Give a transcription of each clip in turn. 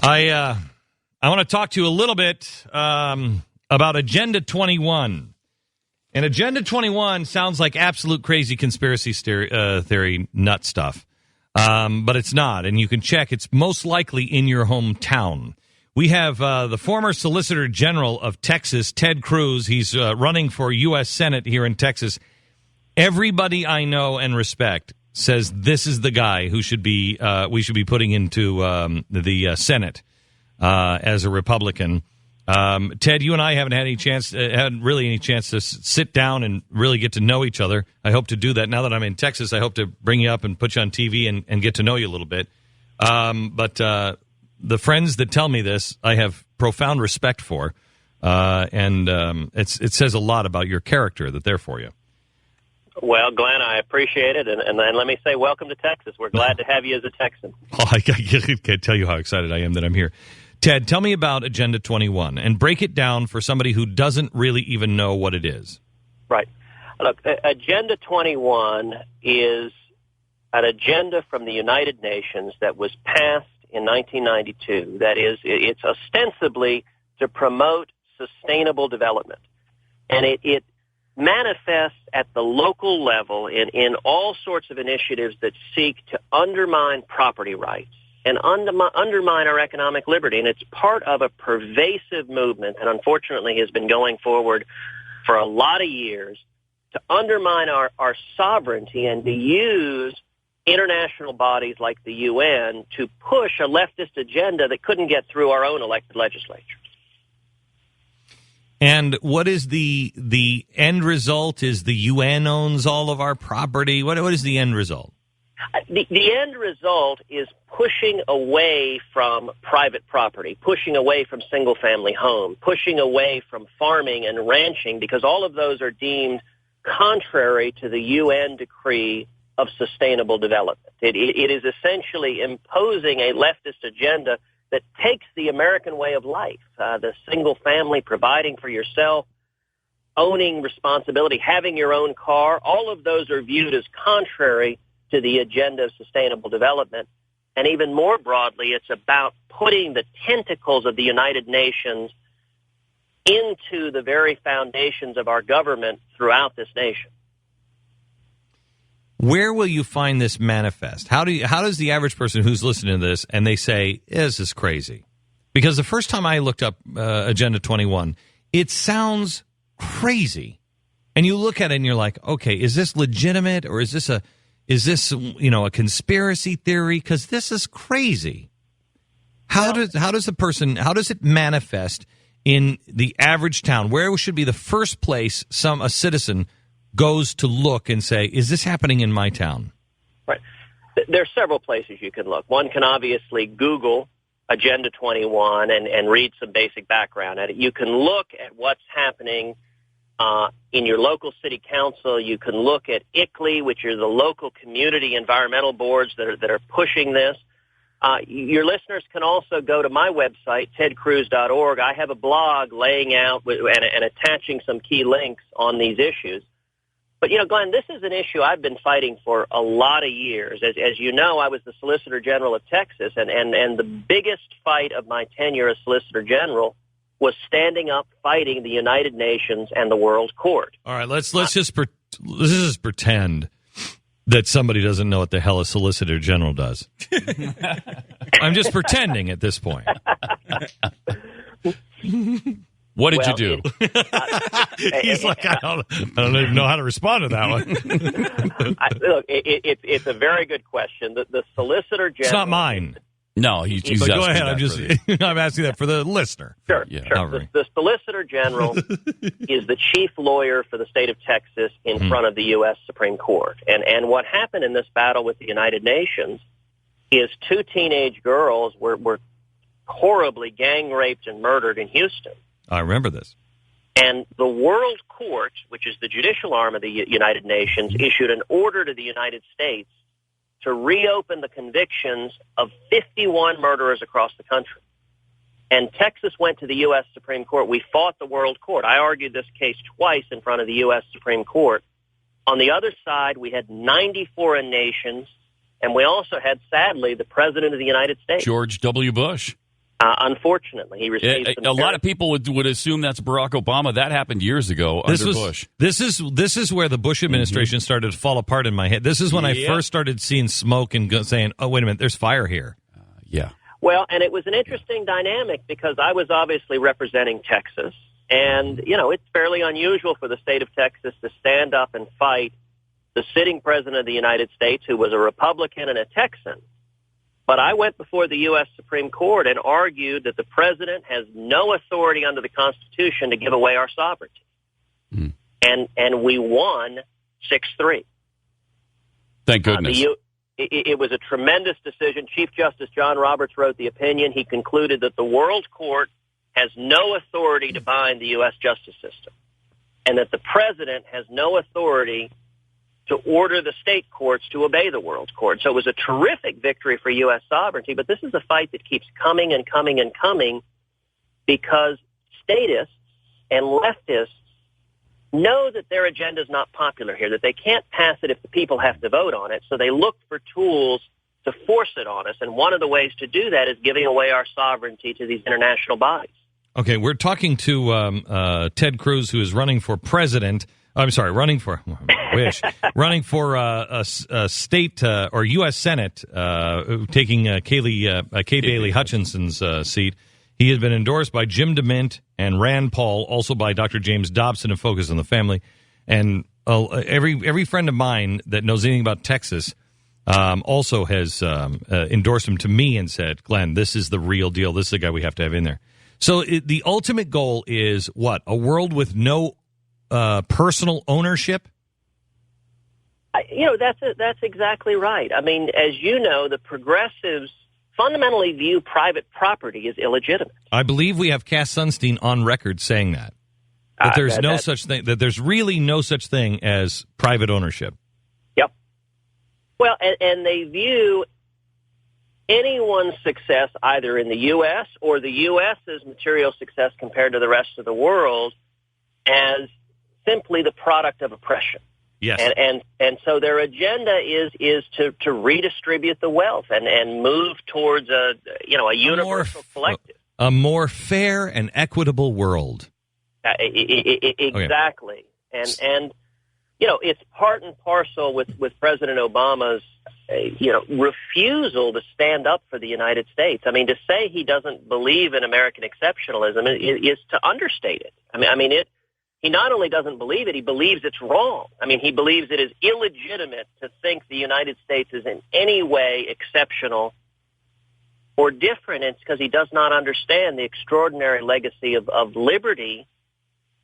I want to talk to you a little bit about Agenda 21. And Agenda 21 sounds like absolute crazy conspiracy theory nut stuff. But it's not. And you can check. It's most likely in your hometown. We have the former Solicitor General of Texas, Ted Cruz. He's running for U.S. Senate here in Texas. Everybody I know and respect says this is the guy who should be we should be putting into the Senate as a Republican. Ted, you and I haven't had really any chance to sit down and really get to know each other. I hope to do that now that I'm in Texas. I hope to bring you up and put you on TV and get to know you a little bit. But the friends that tell me this, I have profound respect for, and it says a lot about your character that they're for you. Well, Glenn, I appreciate it, and let me say welcome to Texas. We're glad to have you as a Texan. Oh, I can't tell you how excited I am that I'm here. Ted, tell me about Agenda 21 and break it down for somebody who doesn't really even know what it is. Right. Look, Agenda 21 is an agenda from the United Nations that was passed in 1992. That is, it's ostensibly to promote sustainable development. And it manifests at the local level in all sorts of initiatives that seek to undermine property rights and undermine our economic liberty. And it's part of a pervasive movement that unfortunately has been going forward for a lot of years to undermine our sovereignty and to use international bodies like the UN to push a leftist agenda that couldn't get through our own elected legislatures. And what is the end result? Is the UN owns all of our property? What is the end result? The end result is pushing away from private property, pushing away from single-family homes, pushing away from farming and ranching, because all of those are deemed contrary to the UN decree of sustainable development. It is essentially imposing a leftist agenda that takes the American way of life, the single family, providing for yourself, owning responsibility, having your own car. All of those are viewed as contrary to the agenda of sustainable development. And even more broadly, it's about putting the tentacles of the United Nations into the very foundations of our government throughout this nation. Where will you find this manifest? How does the average person who's listening to this and they say, this is crazy? Because the first time I looked up Agenda 21, it sounds crazy. And you look at it and you're like, okay, is this legitimate or is this a conspiracy theory? Because this is crazy. How does it manifest in the average town? Where should be the first place a citizen goes to look and say, is this happening in my town? Right. There are several places you can look. One can obviously Google Agenda 21 and read some basic background at it. You can look at what's happening in your local city council. You can look at ICLEI, which are the local community environmental boards that are pushing this. Your listeners can also go to my website, tedcruz.org. I have a blog laying out and attaching some key links on these issues. But, Glenn, this is an issue I've been fighting for a lot of years. As you know, I was the Solicitor General of Texas, and the biggest fight of my tenure as Solicitor General was standing up, fighting the United Nations and the World Court. All right, let's just pretend that somebody doesn't know what the hell a Solicitor General does. I'm just pretending at this point. What did you do? He's like, I don't even know how to respond to that one. Look, it's a very good question. The Solicitor General... It's not mine. No, he's but go ahead. I'm asking that for the listener. Sure. The Solicitor General is the chief lawyer for the state of Texas in front of the U.S. Supreme Court. And what happened in this battle with the United Nations is two teenage girls were horribly gang raped and murdered in Houston. I remember this. And the World Court, which is the judicial arm of the United Nations, issued an order to the United States to reopen the convictions of 51 murderers across the country. And Texas went to the U.S. Supreme Court. We fought the World Court. I argued this case twice in front of the U.S. Supreme Court. On the other side, we had 90 foreign nations, and we also had, sadly, the President of the United States. George W. Bush. Unfortunately, he received a lot of people would assume that's Barack Obama. That happened years ago under Bush. This is where the Bush administration started to fall apart in my head. This is when I first started seeing smoke and saying, "Oh, wait a minute, there's fire here." Yeah. Well, and it was an interesting dynamic because I was obviously representing Texas, and it's fairly unusual for the state of Texas to stand up and fight the sitting president of the United States, who was a Republican and a Texan. But I went before the U.S. Supreme Court and argued that the president has no authority under the Constitution to give away our sovereignty. Mm. And we won 6-3. Thank goodness. It was a tremendous decision. Chief Justice John Roberts wrote the opinion. He concluded that the World Court has no authority to bind the U.S. justice system, and that the president has no authority to order the state courts to obey the World Court. So it was a terrific victory for U.S. sovereignty, but this is a fight that keeps coming and coming and coming because statists and leftists know that their agenda is not popular here, that they can't pass it if the people have to vote on it, so they look for tools to force it on us, and one of the ways to do that is giving away our sovereignty to these international bodies. Okay, we're talking to Ted Cruz, who is running for president. Running for a state or U.S. Senate, taking Kay Bailey Hutchinson's seat. He has been endorsed by Jim DeMint and Rand Paul, also by Dr. James Dobson of Focus on the Family. And every friend of mine that knows anything about Texas also has endorsed him to me and said, Glenn, this is the real deal. This is the guy we have to have in there. So the ultimate goal is what? A world with no personal ownership? That's exactly right. I mean, as you know, the progressives fundamentally view private property as illegitimate. I believe we have Cass Sunstein on record saying that there's no such thing, that there's really no such thing as private ownership. Yep. Well, and they view anyone's success either in the U.S. or the U.S.'s material success compared to the rest of the world as simply the product of oppression. Yes. And so their agenda is to redistribute the wealth and move towards a universal collective. A more fair and equitable world. Exactly. Okay. And it's part and parcel with President Obama's refusal to stand up for the United States. I mean, to say he doesn't believe in American exceptionalism is to understate it. He not only doesn't believe it, he believes it's wrong. I mean, he believes it is illegitimate to think the United States is in any way exceptional or different. It's because he does not understand the extraordinary legacy of liberty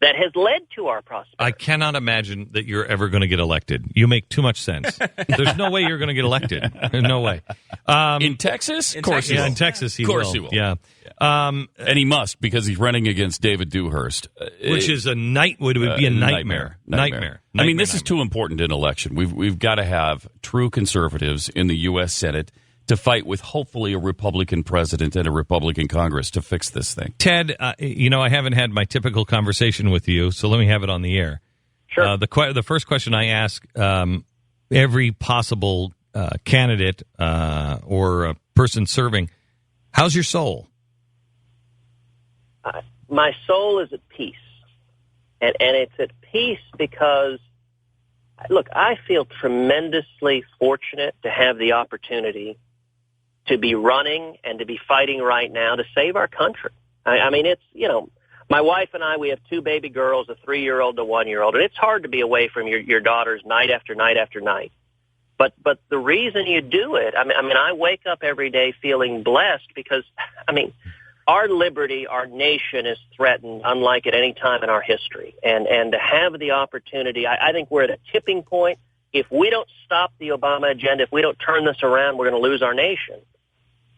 that has led to our prosperity. I cannot imagine that you're ever going to get elected. You make too much sense. There's no way you're going to get elected. There's no way. In Texas? Of course he will. In Texas he will. Of course he will. Yeah. And he must, because he's running against David Dewhurst. Which is a nightmare. I mean, this is too important in election. We've got to have true conservatives in the U.S. Senate to fight with hopefully a Republican president and a Republican Congress to fix this thing. Ted, I haven't had my typical conversation with you, so let me have it on the air. Sure. The first question I ask every possible candidate or a person serving, how's your soul? My soul is at peace. And it's at peace because, look, I feel tremendously fortunate to have the opportunity to be running and to be fighting right now to save our country. I mean, it's, my wife and I, we have two baby girls, a 3-year-old and a 1-year-old, and it's hard to be away from your daughters night after night after night. But the reason you do it, I mean, I wake up every day feeling blessed because, our liberty, our nation is threatened unlike at any time in our history. And to have the opportunity, I think we're at a tipping point. If we don't stop the Obama agenda, if we don't turn this around, we're going to lose our nation.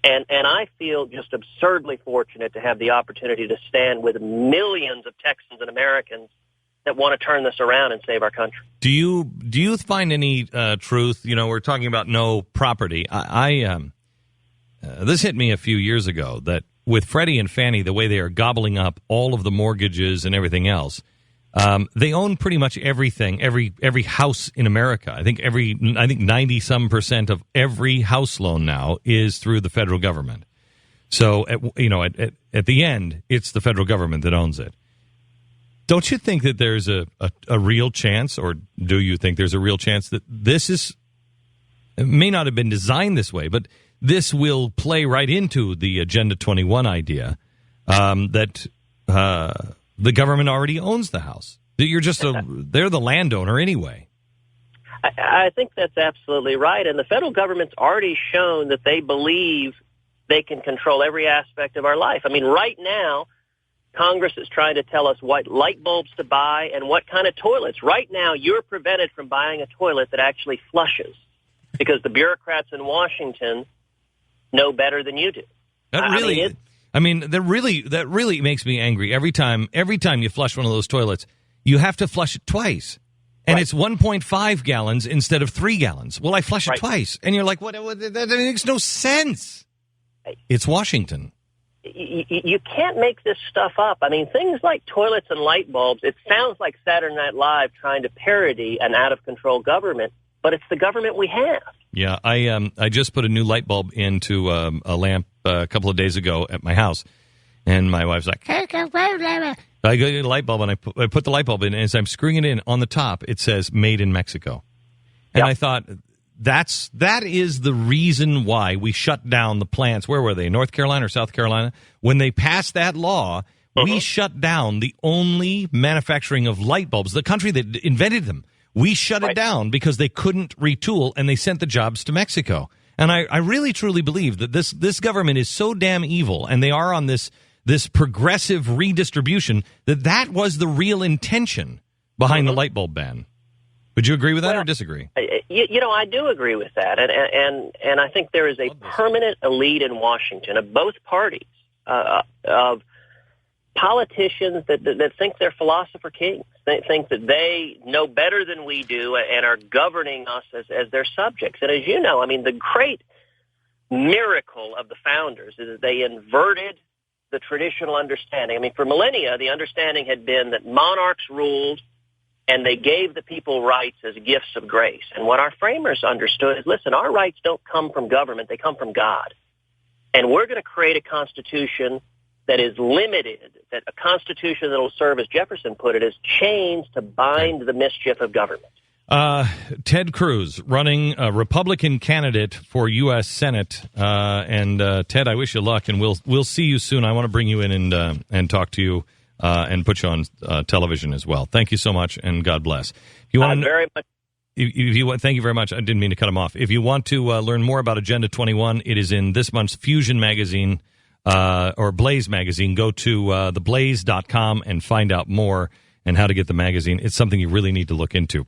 And I feel just absurdly fortunate to have the opportunity to stand with millions of Texans and Americans that want to turn this around and save our country. Do you find any truth? We're talking about no property. This hit me a few years ago that with Freddie and Fannie, the way they are gobbling up all of the mortgages and everything else, they own pretty much everything, every house in America. I think 90-some% of every house loan now is through the federal government. So, at the end, it's the federal government that owns it. Don't you think that there's a real chance, or do you think there's a real chance that it may not have been designed this way, but this will play right into the Agenda 21 idea that the government already owns the house? That you're just they're the landowner anyway. I think that's absolutely right. And the federal government's already shown that they believe they can control every aspect of our life. I mean, right now, Congress is trying to tell us what light bulbs to buy and what kind of toilets. Right now, you're prevented from buying a toilet that actually flushes because the bureaucrats in Washington know better than you do. That really makes me angry. Every time you flush one of those toilets, you have to flush it twice. And It's 1.5 gallons instead of 3 gallons. Well, I flush it twice. And you're like, what? That makes no sense. It's Washington. You can't make this stuff up. I mean, things like toilets and light bulbs, it sounds like Saturday Night Live trying to parody an out-of-control government, but it's the government we have. Yeah, I just put a new light bulb into a lamp a couple of days ago at my house, and my wife's like, I go get a light bulb, and I put the light bulb in, and as I'm screwing it in, on the top, it says Made in Mexico. And I thought, that is the reason why we shut down the plants. Where were they? North Carolina or South Carolina? When they passed that law, we shut down the only manufacturing of light bulbs, the country that invented them. We shut it down because they couldn't retool, and they sent the jobs to Mexico. And I really, truly believe that this government is so damn evil, and they are on this progressive redistribution, that was the real intention behind the light bulb ban. Would you agree with that or disagree? I do agree with that. And I think there is a permanent elite in Washington of both parties, of politicians that think they're philosopher kings. They think that they know better than we do and are governing us as their subjects. And as you know, I mean, the great miracle of the founders is that they inverted the traditional understanding. I mean, for millennia, the understanding had been that monarchs ruled and they gave the people rights as gifts of grace. And what our framers understood is, listen, our rights don't come from government, they come from God. And we're going to create a constitution that is limited, that a constitution that will serve, as Jefferson put it, as chains to bind the mischief of government. Ted Cruz, running a Republican candidate for U.S. Senate. And Ted, I wish you luck, and we'll see you soon. I want to bring you in and talk to you and put you on television as well. Thank you so much, and God bless. If you want very much. Thank you very much. I didn't mean to cut him off. If you want to learn more about Agenda 21, it is in this month's Fusion magazine or Blaze magazine. Go to theblaze.com and find out more and how to get the magazine. It's something you really need to look into.